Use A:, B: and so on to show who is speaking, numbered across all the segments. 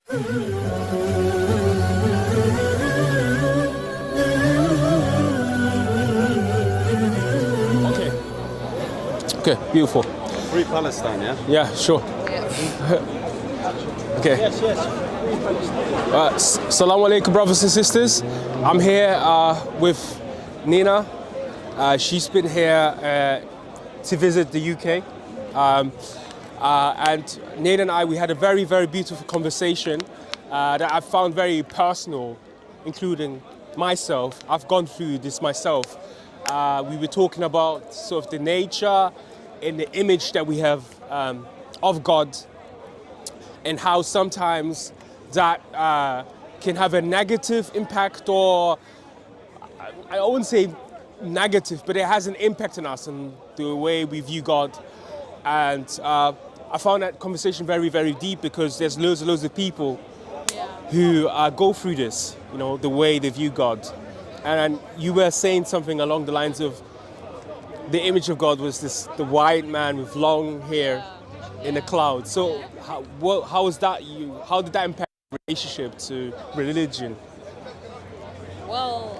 A: Okay. Okay, beautiful.
B: Free Palestine, yeah?
A: Yeah, sure. Okay.
B: Yes.
A: Assalamu alaikum, brothers and sisters. I'm here with Nina. She's been here to visit the UK. And Nina and I, we had a very, very beautiful conversation that I found very personal, including myself. I've gone through this myself. We were talking about sort of the nature and the image that we have of God, and how sometimes that can have a negative impact, or I wouldn't say negative, but it has an impact on us and the way we view God. And I found that conversation very, very deep, because there's loads of people who go through this, you know, the way they view God. And you were saying something along the lines of the image of God was the white man with long hair in a cloud. So how was that how did that impact your relationship to religion?
C: Well,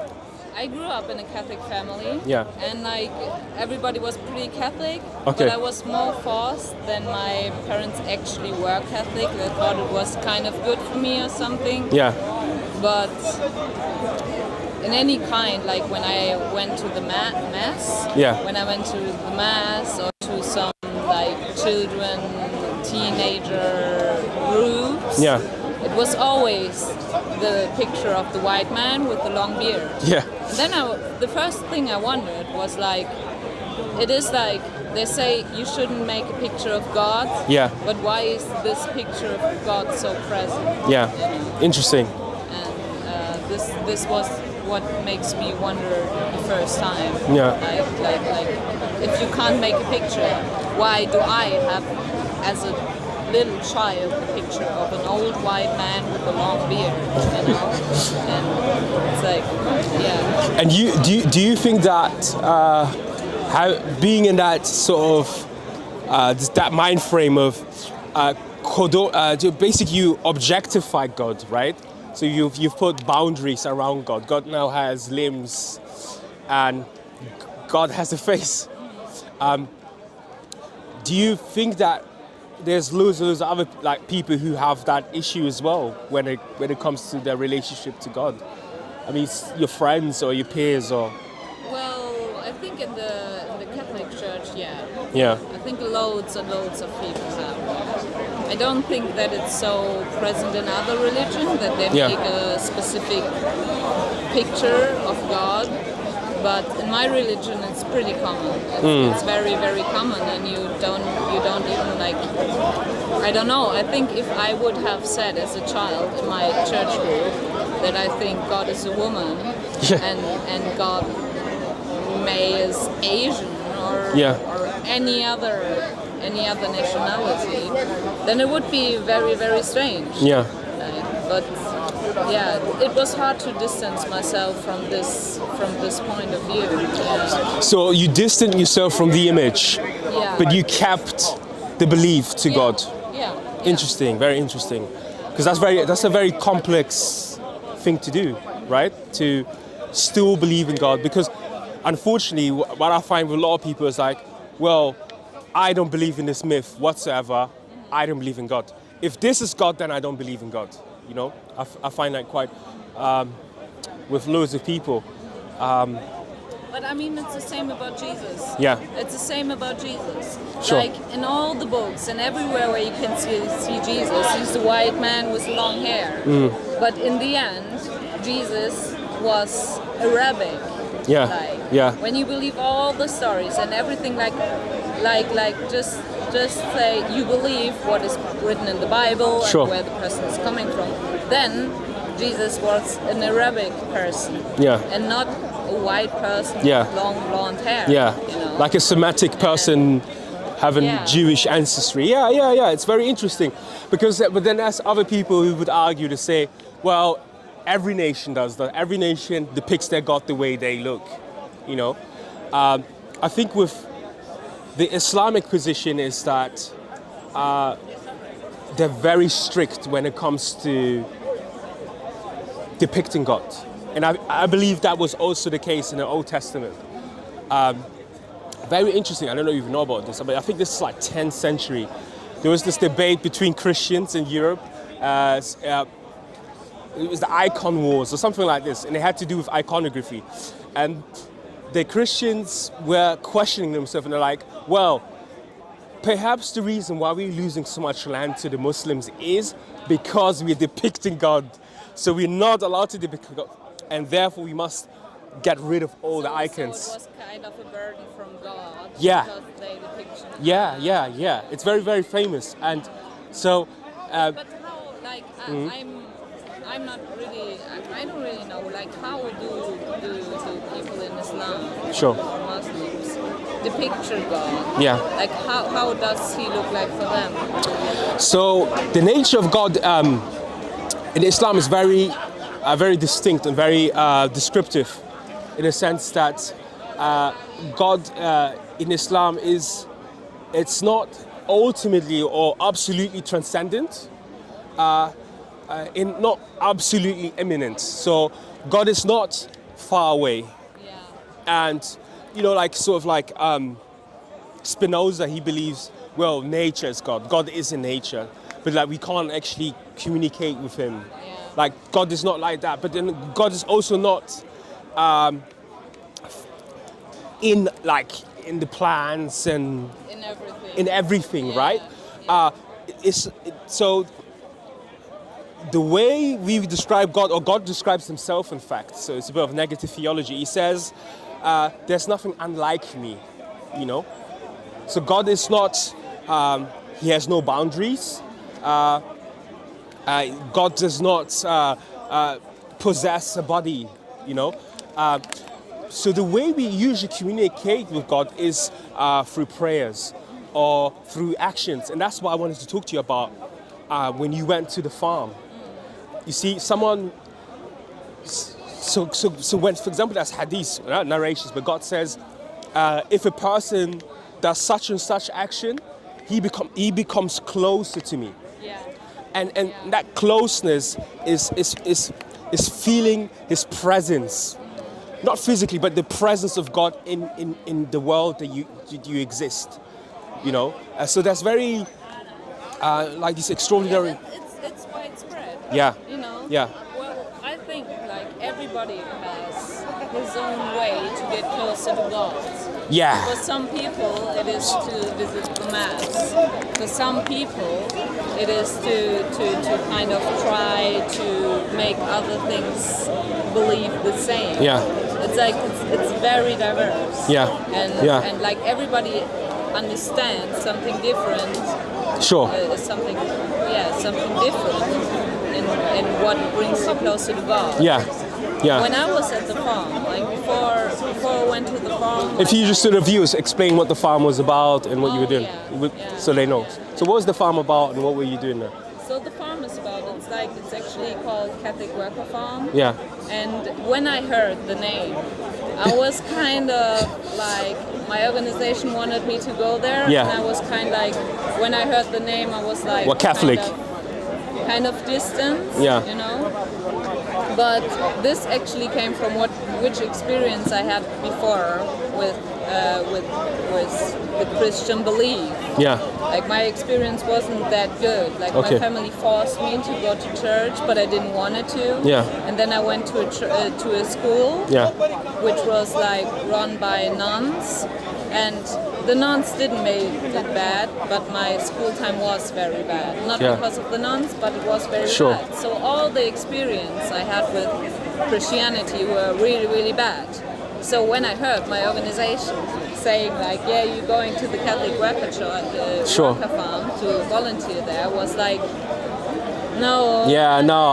C: I grew up in a Catholic family.
A: Yeah.
C: And like everybody was pretty Catholic.
A: Okay.
C: But I was more forced than my parents actually were Catholic. They thought it was kind of good for me or something.
A: Yeah.
C: But in any kind, like when I went to the mass,
A: Yeah.
C: when I went to the mass or to some like children, teenager groups,
A: Yeah.
C: it was always the picture of the white man with the long beard.
A: Yeah.
C: Then the first thing I wondered was like, it is like they say you shouldn't make a picture of God.
A: Yeah.
C: But why is this picture of God so present?
A: Yeah.
C: You know?
A: Interesting.
C: And this was what makes me wonder the first time.
A: Yeah.
C: Like if you can't make a picture, why do I have, as a little child, a picture of an old white man with a long beard, you know? And it's like, yeah.
A: And do you think that how being in that sort of that mind frame of basically you objectify God, right? So you've put boundaries around God. God now has limbs, and God has a face. Do you think that there's loads of other like people who have that issue as well when it comes to their relationship to God? I mean, your friends or your peers, or?
C: Well, I think in the Catholic Church, yeah.
A: Yeah.
C: I think loads and loads of people have. I don't think that it's so present in other religions that they make a specific picture of God. But in my religion, it's pretty common. It's very, very common, and you don't even like. I don't know. I think if I would have said as a child in my church group that I think God is a woman, and God is Asian or any other nationality, then it would be very, very strange.
A: Yeah.
C: But yeah, it was hard to distance myself from this point of view. Yeah.
A: So you distanced yourself from the image, but you kept the belief to God.
C: Yeah.
A: Interesting, very interesting. Because that's a very complex thing to do, right? To still believe in God. Because unfortunately, what I find with a lot of people is like, well, I don't believe in this myth whatsoever. I don't believe in God. If this is God, then I don't believe in God. You know, I find that quite with loads of people.
C: But I mean, it's the same about Jesus.
A: Yeah.
C: It's the same about Jesus.
A: Sure.
C: Like in all the books and everywhere where you can see Jesus, he's the white man with long hair. But in the end, Jesus was Arabic.
A: Yeah.
C: Like, when you believe all the stories and everything, like just say you believe what is written in the Bible and where the person is coming from, then Jesus was an Arabic person. And not a white person with long blonde hair. You know?
A: Like a Semitic person having Jewish ancestry. Yeah. It's very interesting. But then there's other people who would argue to say, well, every nation does that. Every nation depicts their God the way they look, you know. I think with the Islamic position is that they're very strict when it comes to depicting God. And I believe that was also the case in the Old Testament. Very interesting, I don't know if you know about this, but I think this is like 10th century. There was this debate between Christians in Europe. It was the icon wars or something like this, and it had to do with iconography. And the Christians were questioning themselves, and they're like, well, perhaps the reason why we're losing so much land to the Muslims is because we're depicting God. So we're not allowed to depict God, and therefore we must get rid of all the icons.
C: So it was kind of a burden from God.
A: Yeah.
C: Because they depiction.
A: Yeah. It's very, very famous. And so...
C: but how, like, I'm not really, I don't really know, like, how do people in Islam
A: Sure.
C: or Muslims depict God?
A: Yeah.
C: Like, how does he look like for them?
A: So the nature of God in Islam is very distinct and very descriptive, in a sense that God in Islam it's not ultimately or absolutely transcendent, not absolutely immanent. So God is not far away.
C: Yeah.
A: And, like sort of like Spinoza, he believes, well, nature is God. God is in nature, but like we can't actually communicate with him.
C: Yeah.
A: Like God is not like that. But then God is also not in the plans and in everything,
C: yeah.
A: right?
C: Yeah.
A: So the way we describe God, or God describes himself, in fact, so it's a bit of negative theology. He says, there's nothing unlike me, So God is not, he has no boundaries. God does not possess a body, So the way we usually communicate with God is through prayers or through actions. And that's what I wanted to talk to you about when you went to the farm. You see, someone, so when, for example, that's hadith, not narrations, but God says, if a person does such and such action, he becomes closer to me.
C: Yeah.
A: And that closeness is feeling his presence. Not physically, but the presence of God in the world that you exist. So that's very, like this extraordinary...
C: It's widespread.
A: Yeah. Yeah.
C: Well, I think like everybody has his own way to get closer to God.
A: Yeah.
C: For some people, it is to visit the Mass. For some people, it is to kind of try to make other things believe the same.
A: Yeah.
C: It's like it's very diverse.
A: Yeah.
C: And like everybody understands something different.
A: Sure.
C: Something different in what brings you closer to God.
A: Yeah. Yeah.
C: When I was at the farm, like before I went to the farm.
A: If you just to the viewers explain what the farm was about and what you were doing,
C: yeah.
A: So they know. So what was the farm about and what were you doing there?
C: So the farm is about, it's actually called Catholic Worker Farm.
A: Yeah.
C: And when I heard the name, I was kind of like, my organization wanted me to go there.
A: Yeah.
C: And I was kind of like, when I heard the name, I was like,
A: what, Catholic?
C: Kind of distance,
A: yeah.
C: But this actually came from which experience I had before with the Christian belief.
A: Yeah.
C: Like my experience wasn't that good. Like my family forced me to go to church, but I didn't want it to.
A: Yeah.
C: And then I went to a school.
A: Yeah.
C: Which was like run by nuns, and the nuns didn't make it bad, but my school time was very bad. Not because of the nuns, but it was very bad. So all the experience I had with Christianity were really, really bad. So when I heard my organization saying like, yeah, you're going to the Catholic Worker Farm to volunteer there, I was like, no.
A: Yeah, no,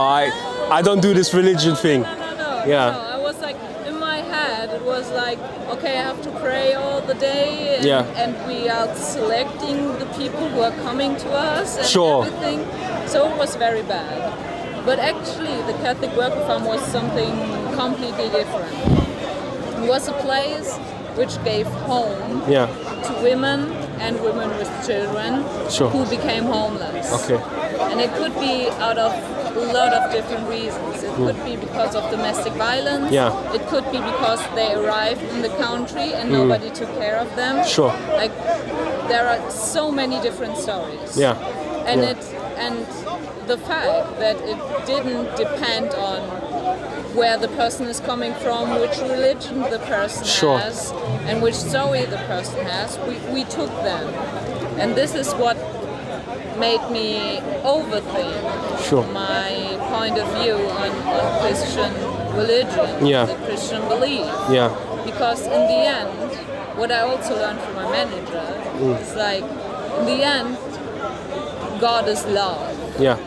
A: I don't do this religion thing.
C: No.
A: Yeah.
C: No, I was like, in my head, it was like, okay, I have to pray all the day, and we are selecting the people who are coming to us and everything. So it was very bad. But actually, the Catholic Worker Farm was something completely different. It was a place which gave home to women and women with children who became homeless.
A: Okay.
C: And it could be out of a lot of different reasons. It could be because of domestic violence.
A: Yeah.
C: It could be because they arrived in the country and nobody took care of them.
A: Sure.
C: Like, there are so many different stories.
A: Yeah.
C: And
A: Yeah.
C: and the fact that it didn't depend on where the person is coming from, which religion the person
A: Sure.
C: has, and which story the person has, we took them. And this is what made me overthink
A: Sure.
C: my point of view on Christian religion,
A: Yeah.
C: the Christian belief.
A: Yeah.
C: Because in the end, what I also learned from my manager is like, in the end, God is love.
A: Yeah.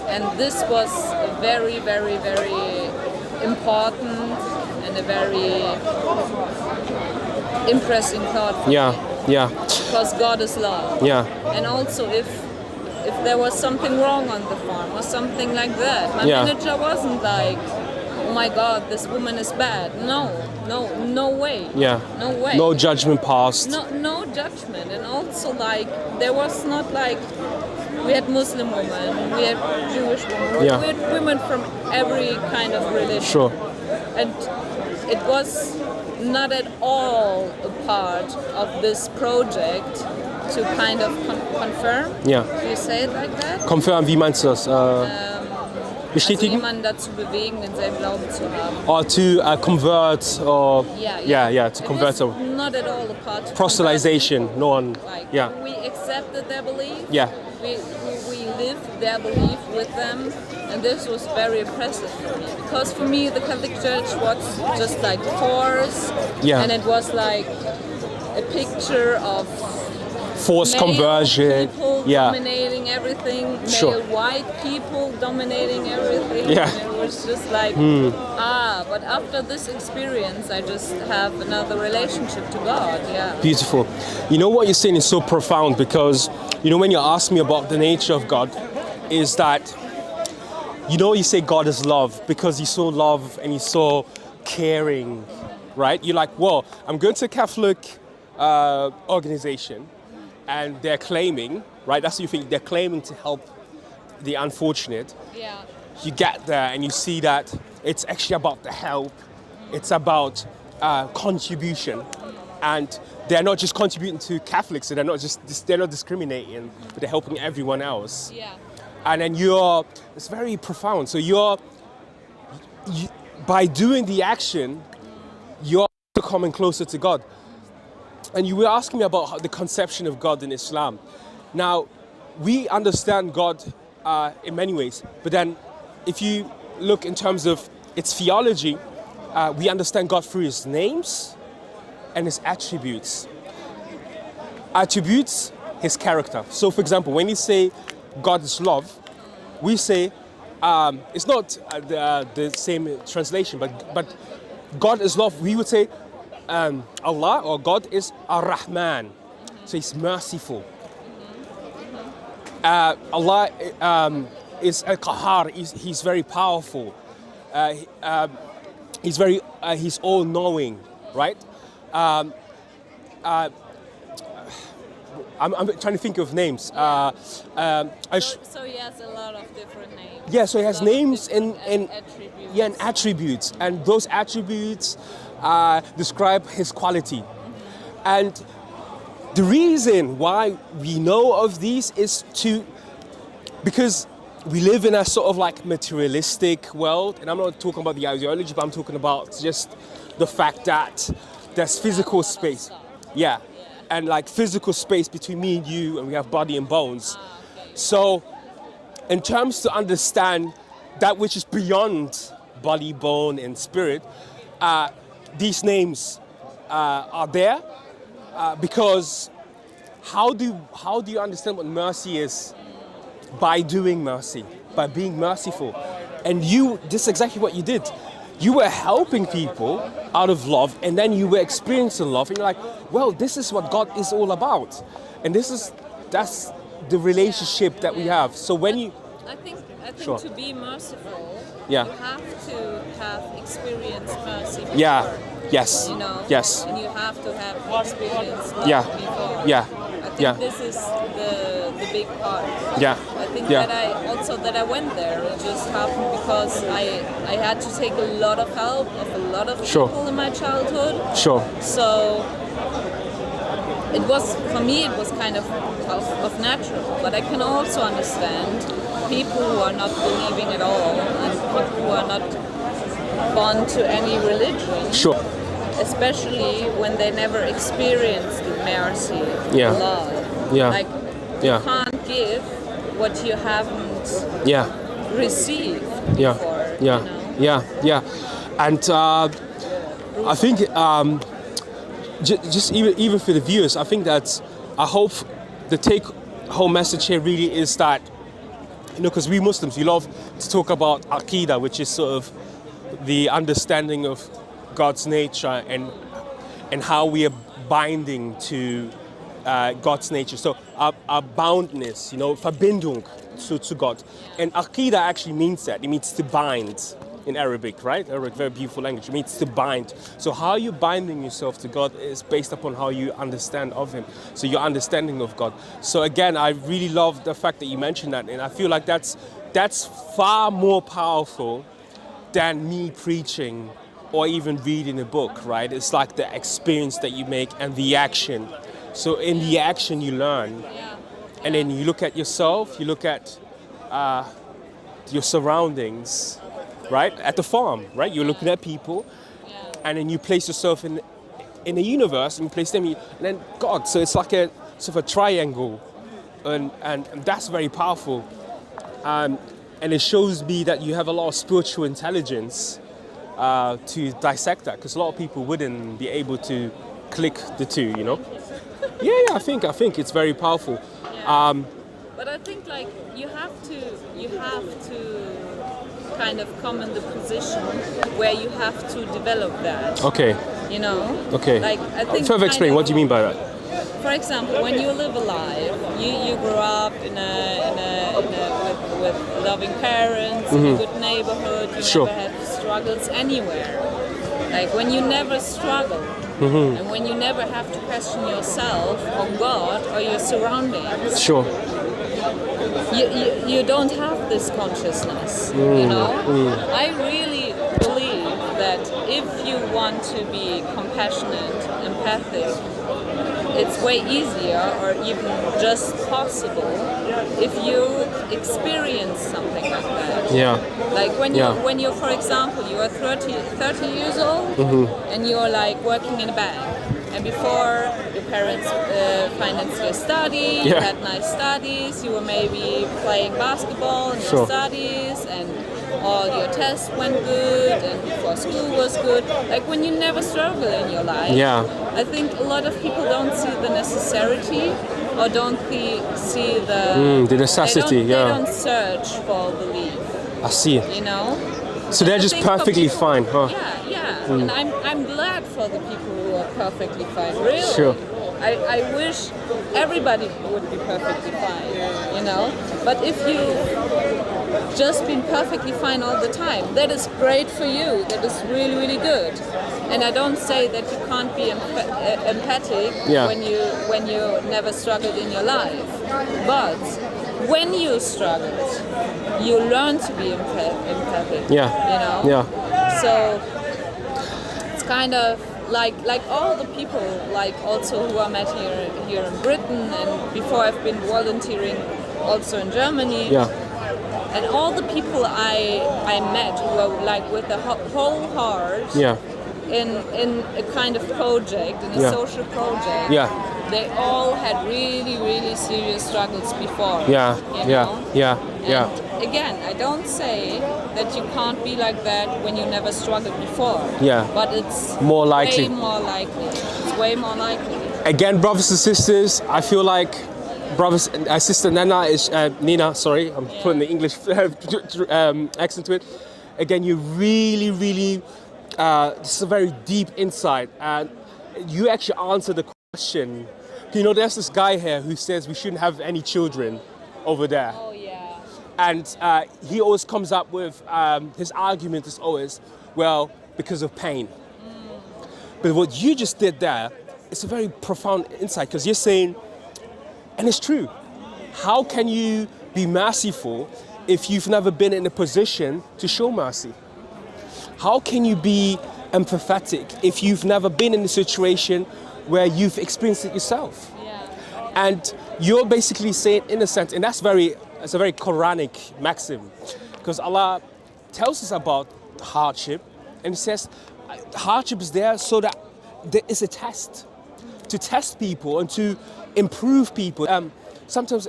C: And this was a very, very, very important and a very impressing thought for
A: Yeah.
C: me.
A: Yeah.
C: Because God is love.
A: Yeah.
C: And also if there was something wrong on the farm or something like that, my
A: Yeah.
C: manager wasn't like, oh my God, this woman is bad. No way.
A: Yeah.
C: No way.
A: No judgment passed.
C: No judgment. And also like, there was not like, we had Muslim women, we had Jewish women,
A: Yeah.
C: we had women from every kind of religion.
A: Sure.
C: And it was not at all a part of this project to kind of confirm.
A: Ja.
C: Do you say it like that?
A: Confirm, wie meinst du das?
C: Also
A: Bestätigen?
C: jemanden dazu bewegen, denselben Glauben zu haben.
A: Or to convert, or
C: Yeah.
A: to
C: It
A: convert.
C: was
A: So
C: not at all a part of
A: proselytization, no one.
C: Like,
A: Yeah.
C: we accepted their belief.
A: Yeah.
C: We lived their belief with them, and this was very impressive for me. Because for me, the Catholic Church was just like force,
A: Yeah.
C: and it was like a picture of
A: Forced
C: male
A: conversion.
C: people
A: Yeah.
C: dominating everything, male
A: Sure.
C: white people dominating everything.
A: Yeah.
C: And it was just like, but after this experience, I just have another relationship to God. Yeah.
A: Beautiful. You know what you're saying is so profound, because you know when you ask me about the nature of God, is that you say God is love because He's so love and He's so caring, right? You're like, well, I'm going to a Catholic organization, and they're claiming, right? That's what you think, they're claiming to help the unfortunate.
C: Yeah.
A: You get there and you see that it's actually about the help, it's about contribution, and they're not just contributing to Catholics, so they're not discriminating, but they're helping everyone else.
C: Yeah.
A: And then it's very profound. So by doing the action, you're coming closer to God. And you were asking me about the conception of God in Islam. Now, we understand God in many ways, but then if you look in terms of its theology, we understand God through His names and His attributes. Attributes, His character. So for example, when you say God is love, we say, it's not the same translation, but God is love, we would say Allah or God is Ar-Rahman, so He's merciful. Allah is Al-Qahar, He's very powerful. He's all-knowing, right? I'm trying to think of names.
C: So He has a lot of different names.
A: Yeah, so He has names and
C: attributes.
A: and attributes, and those attributes describe His quality. And the reason why we know of these is because we live in a sort of like materialistic world, and I'm not talking about the ideology, but I'm talking about just the fact that there's physical space. Yeah. And like physical space between me and you, and we have body and bones.
C: Okay.
A: So in terms to understand that which is beyond body, bone, and spirit, these names are there because how do you understand what mercy is? By doing mercy, by being merciful. And this is exactly what you did. You were helping people out of love, and then you were experiencing love, and you're like, well, this is what God is all about. And that's the relationship that we have. So when
C: I think
A: Sure.
C: to be merciful,
A: Yeah.
C: you have to have experienced mercy before.
A: Yeah. Yes.
C: You know?
A: Yes.
C: And you have to have experienced love
A: Yeah.
C: before.
A: Yeah.
C: I think
A: Yeah.
C: this is the big part.
A: Yeah.
C: I think that I went there. It just happened because I had to take a lot of help of a lot of people in my childhood.
A: Sure.
C: So it was, for me, it was kind of natural. But I can also understand people who are not believing at all and people who are not born to any religion.
A: Sure.
C: Especially when they never experienced mercy, love.
A: Yeah.
C: Like, you can't give what you haven't received before.
A: Yeah. And I think just even for the viewers, I think that I hope the take-home message here really is that, because we Muslims, we love to talk about Aqidah, which is sort of the understanding of God's nature and how we are binding to God's nature. So our boundness, Verbindung to God. And Aqidah actually means that. It means to bind in Arabic, right? Arabic, very beautiful language. It means to bind. So how you're binding yourself to God is based upon how you understand of Him. So your understanding of God. So again, I really love the fact that you mentioned that. And I feel like that's far more powerful than me preaching or even reading a book, right? It's like the experience that you make and the action. So in the action you learn. And then you look at yourself, you look at your surroundings, right? At the farm, right? You're looking at people and then you place yourself in a universe and you place them, and then God. So it's like a sort of a triangle and that's very powerful. And it shows me that you have a lot of spiritual intelligence to dissect that, because a lot of people wouldn't be able to click the two, I think it's very powerful.
C: But I think like you have to kind of come in the position where you have to develop that.
A: Okay. Okay.
C: Like I think.
A: Further explain. What do you mean by that?
C: For example, when you live a life, you grow up with loving parents, in a good neighborhood. You never had struggles anywhere. Like when you never struggle, and when you never have to question yourself or God or your surroundings.
A: Sure.
C: You don't have this consciousness, I really believe that if you want to be compassionate, empathic, it's way easier or even just possible if you experience something like that.
A: Yeah.
C: Like when you're, for example, you are 30 years old and you're like working in a bank. And before your parents financed your study, you had nice studies, you were maybe playing basketball in your studies, and all your tests went good, and before school was good. Like when you never struggle in your life, I think a lot of people don't see the necessity or don't see the
A: necessity.
C: They don't search for belief.
A: I see. So they're just perfectly fine, huh?
C: Yeah. And I'm glad for the people who are perfectly fine, really.
A: Sure.
C: I wish everybody would be perfectly fine, But if you've just been perfectly fine all the time, that is great for you. That is really, really good. And I don't say that you can't be empathic when you never struggled in your life. But when you struggled, you learn to be empathic. So it's kind of like all the people, like also who I met here in Britain, and before I've been volunteering also in Germany. And all the people I met who were like with a whole heart in a kind of project, in a social project. They all had really, really serious struggles before. And again, I don't say that you can't be like that when you never struggled before. But it's
A: more likely.
C: Way more likely. It's way more likely.
A: Again, brothers and sisters, I feel like Sister Nina, sorry, I'm putting the English accent to it. Again, you really, really, this is a very deep insight, and you actually answer the question. There's this guy here who says we shouldn't have any children over there.
C: Oh, yeah.
A: And he always comes up with, his argument is always, well, because of pain. But what you just did there, it's a very profound insight, because you're saying, and it's true, how can you be merciful if you've never been in a position to show mercy? How can you be empathetic if you've never been in a situation where you've experienced it yourself?
C: Yeah.
A: And you're basically saying, in a sense, and it's a very Quranic maxim, because Allah tells us about hardship, and He says hardship is there so that there is a test, to test people and to improve people. Sometimes,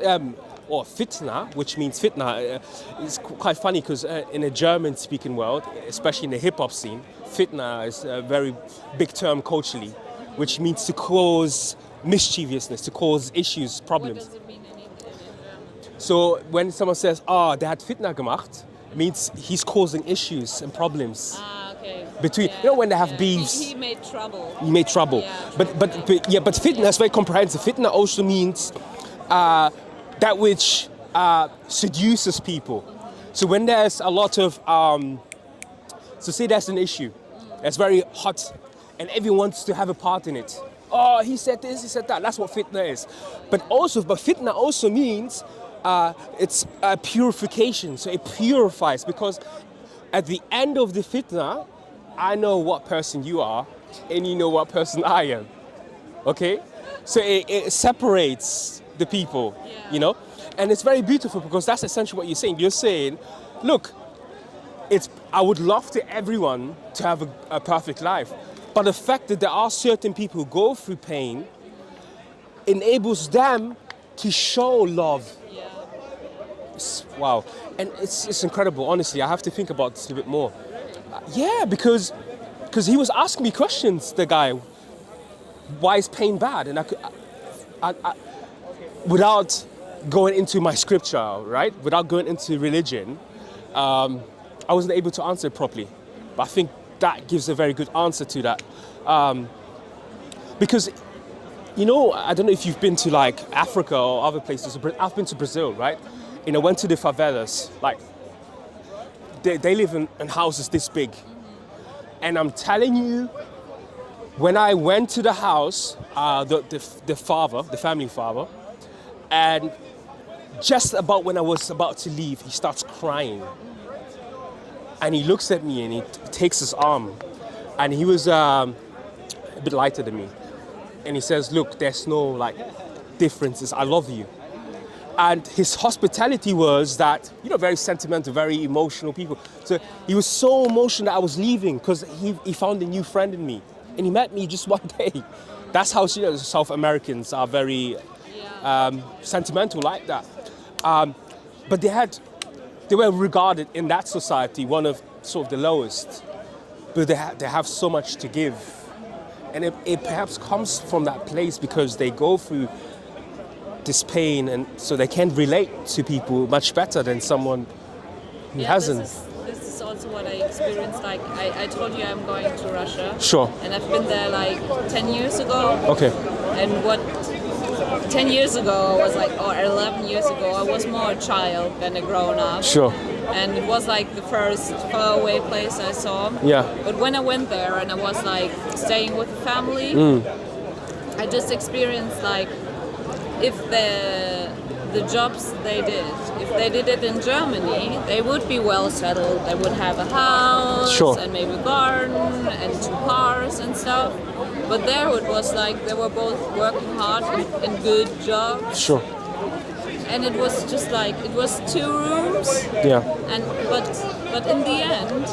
A: or fitna, which means fitna, is quite funny because in a German-speaking world, especially in the hip-hop scene, fitna is a very big term culturally, which means to cause mischievousness, to cause issues, problems.
C: What does it mean in German?
A: So when someone says, der hat fitna gemacht, it means he's causing issues and problems.
C: Okay.
A: Between,
C: Yeah,
A: you know, when they have
C: yeah.
A: beefs.
C: He made trouble.
A: You made trouble.
C: Yeah,
A: but fitna is very comprehensive. Fitna also means that which seduces people. So when there's a lot of, so say there's an issue that's very hot and everyone wants to have a part in it. Oh, he said this, he said that. That's what fitna is. But fitna also means it's a purification. So it purifies, because at the end of the fitna, I know what person you are and you know what person I am. Okay? So it separates the people, you know? And it's very beautiful because that's essentially what you're saying. You're saying, look, I would love to everyone to have a perfect life. But the fact that there are certain people who go through pain enables them to show love.
C: Yeah.
A: Wow. And it's incredible, honestly. I have to think about this a bit more. Yeah, because he was asking me questions, the guy. Why is pain bad? And I without going into my scripture, right? Without going into religion, I wasn't able to answer it properly. But I think that gives a very good answer to that. Because, you know, I don't know if you've been to like Africa or other places. I've been to Brazil, right? And I went to the favelas. Like, they live in houses this big. And I'm telling you, when I went to the house, the family father, and just about when I was about to leave, he starts crying. And he looks at me and he takes his arm. And he was a bit lighter than me. And he says, look, there's no like differences. I love you. And his hospitality was that, you know, very sentimental, very emotional people. So he was so emotional that I was leaving because he found a new friend in me. And he met me just one day. That's how, you know, South Americans are very sentimental like that. But they were regarded in that society one of sort of the lowest. But they have so much to give. And it perhaps comes from that place because they go through this pain, and so they can relate to people much better than someone who hasn't.
C: This is also what I experienced. Like I told you, I'm going to Russia.
A: Sure.
C: And I've been there like 10 years ago.
A: Okay.
C: And what 10 years ago I was like, or 11 years ago, I was more a child than a grown up.
A: Sure.
C: And it was like the first faraway place I saw.
A: Yeah.
C: But when I went there and I was like staying with the family, I just experienced like, if the jobs they did, if they did it in Germany, they would be well settled. They would have a house
A: Sure.
C: and maybe a garden and 2 cars and stuff. But there it was like they were both working hard in good jobs.
A: Sure.
C: And it was just like, it was 2 rooms.
A: Yeah.
C: And but in the end,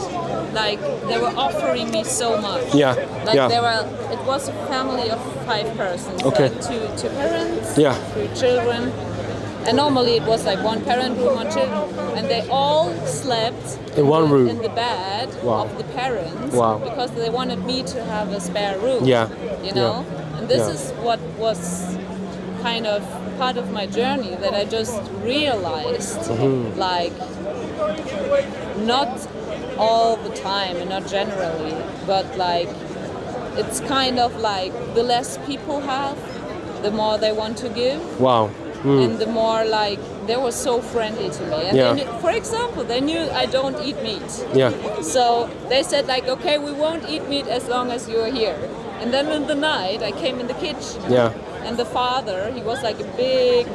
C: like they were offering me so much.
A: Yeah.
C: Like
A: Yeah.
C: it was a family of 5 persons.
A: Okay.
C: Like two parents,
A: Yeah.
C: 3 children. And normally it was like 1 parent room, 1 children, and they all slept
A: In one room.
C: in the bed
A: Wow.
C: of the parents.
A: Wow.
C: Because they wanted me to have a spare room.
A: Yeah.
C: You know, and this
A: Yeah.
C: is what was kind of part of my journey, that I just realized, like, not all the time and not generally, but like, it's kind of like the less people have, the more they want to give.
A: Wow.
C: And the more like, they were so friendly to me. And
A: Yeah.
C: they knew, for example, they knew I don't eat meat.
A: Yeah.
C: So they said like, okay, we won't eat meat as long as you're here. And then in the night, I came in the kitchen.
A: Yeah.
C: And the father, he was like a big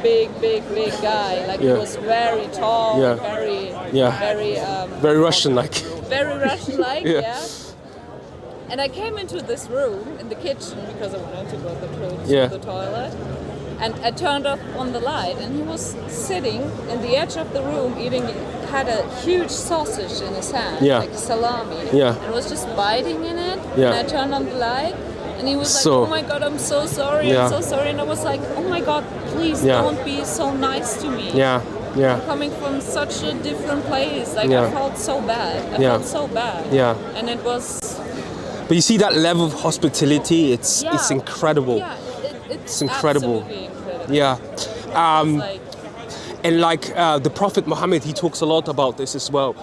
C: guy. Like he was very tall, very
A: very Russian-like.
C: Very Russian-like, yeah. And I came into this room in the kitchen because I wanted to go to the toilet. And I turned off on the light, and he was sitting in the edge of the room had a huge sausage in his hand, like salami. And was just biting in it. And I turned on the light, and he was like, oh my God, I'm so sorry, I'm so sorry. And I was like, oh my God, please don't be so nice to me. I'm coming from such a different place. Like I felt so bad. I felt so bad. And it was...
A: But you see that level of hospitality, it's incredible.
C: Yeah,
A: it's incredible.
C: Absolutely incredible.
A: Yeah. And like the Prophet Muhammad, he talks a lot about this as well.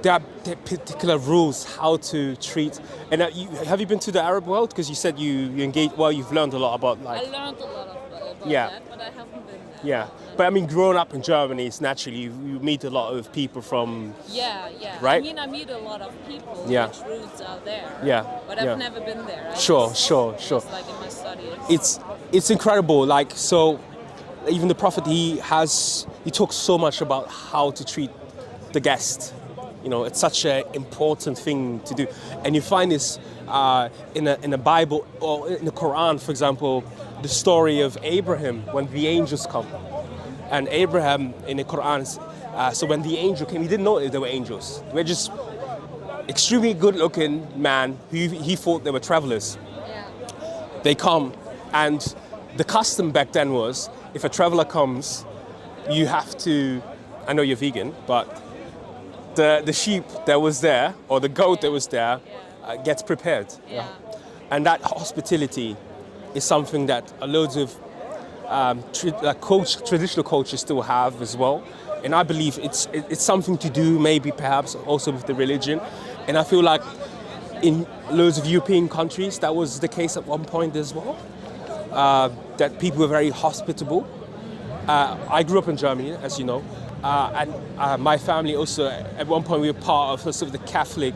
A: There are particular rules how to treat. And have you been to the Arab world? Because you said you engage. Well, you've learned a lot about like.
C: I learned a lot about that, but I haven't been there.
A: Yeah, but I mean, growing up in Germany, it's naturally you meet a lot of people from. Right.
C: I mean, I meet a lot of people.
A: Yeah.
C: Which roots are there.
A: Yeah.
C: But I've never been there.
A: Sure.
C: Just like in my studies.
A: It's incredible. Like so. Even the Prophet, he talks so much about how to treat the guest. You know, it's such an important thing to do. And you find this in a Bible or in the Quran, for example, the story of Abraham when the angels come. And Abraham in the Quran, so when the angel came, he didn't know they were angels. They were just extremely good-looking man who he thought they were travelers.
C: Yeah.
A: They come, and the custom back then was, if a traveler comes, you have to, I know you're vegan, but the sheep that was there, or the goat that was there, gets prepared.
C: Yeah.
A: And that hospitality is something that loads of traditional cultures still have as well. And I believe it's something to do maybe perhaps also with the religion. And I feel like in loads of European countries, that was the case at one point as well. That people were very hospitable. I grew up in Germany, as you know, and my family also, at one point we were part of sort of the Catholic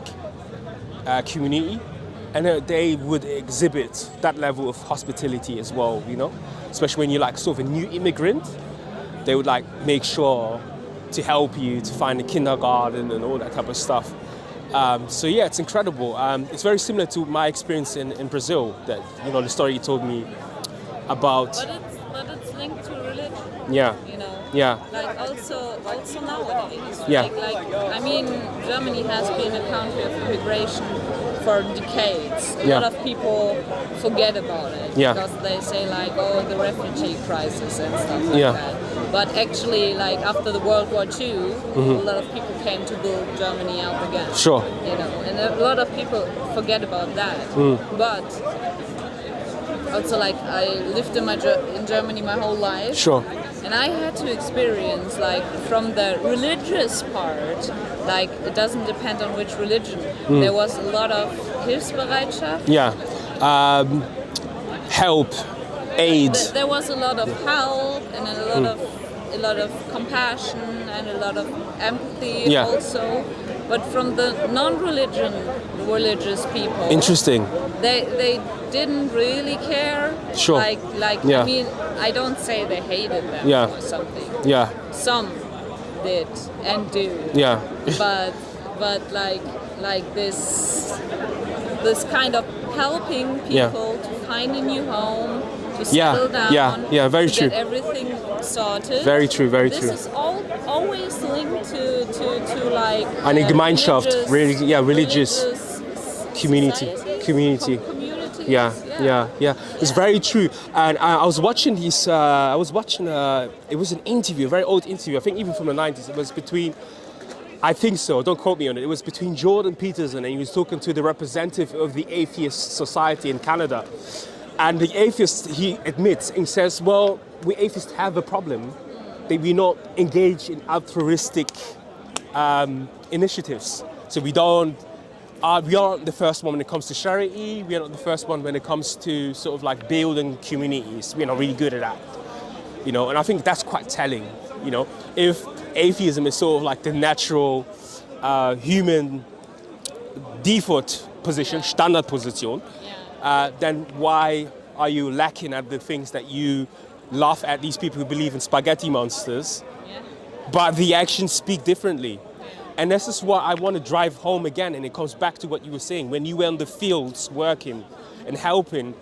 A: community, and they would exhibit that level of hospitality as well, you know, especially when you're like sort of a new immigrant. They would like make sure to help you to find a kindergarten and all that type of stuff. So yeah, it's incredible. It's very similar to my experience in Brazil, that, you know, the story you told me about.
C: But it's linked to religion.
A: Yeah.
C: You know.
A: Yeah.
C: Like also nowadays.
A: Yeah.
C: Like I mean, Germany has been a country of immigration for decades. A lot of people forget about it because they say like, oh, the refugee crisis and stuff like that. But actually, like after the World War II, a lot of people came to build Germany up again.
A: Sure.
C: You know, and a lot of people forget about that. But also, like I lived in Germany my whole life.
A: Sure.
C: And I had to experience, like, from the religious part, like, it doesn't depend on which religion. There was a lot of Hilfsbereitschaft.
A: Yeah. Help, aid.
C: There was a lot of help and a lot of compassion and a lot of empathy also. But from the non-religious people,
A: interesting.
C: They didn't really care.
A: Sure.
C: Like I mean, I don't say they hated them or something.
A: Yeah.
C: Some did and do.
A: Yeah.
C: But like this kind of helping people to find a new home, to settle down,
A: very
C: to
A: true.
C: get everything sorted.
A: Very true.
C: This is always linked to like
A: eine Gemeinschaft, religious community. Yeah. It's very true. And I was watching this. It was an interview, a very old interview. I think even from the 90s. It was between. I think so. Don't quote me on it. It was between Jordan Peterson, and he was talking to the representative of the Atheist Society in Canada. And the atheist, he admits and says, well, we atheists have a problem that we're not engaged in altruistic initiatives. So we aren't the first one when it comes to charity. We are not the first one when it comes to sort of like building communities. We're not really good at that, you know. And I think that's quite telling, you know. If atheism is sort of like the natural human default position, Standardposition, then why are you lacking at the things that you laugh at these people who believe in spaghetti monsters, but the actions speak differently. And this is what I want to drive home again, and it comes back to what you were saying, when you were in the fields working and helping,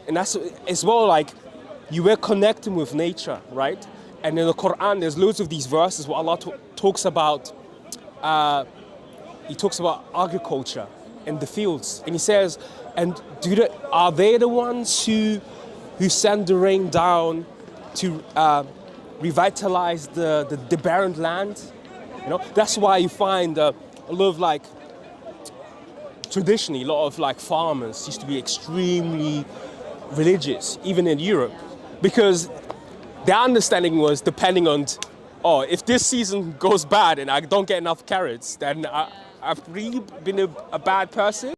A: and that's as well, like, you were connecting with nature, right? And in the Quran, there's loads of these verses where Allah talks about, he talks about agriculture and the fields, and he says, and are they the ones who send the rain down to revitalize the barren land? You know, that's why you find a lot of, like, traditionally, a lot of, like, farmers used to be extremely religious, even in Europe, because their understanding was depending on, oh, if this season goes bad and I don't get enough carrots, then I've really been a bad person.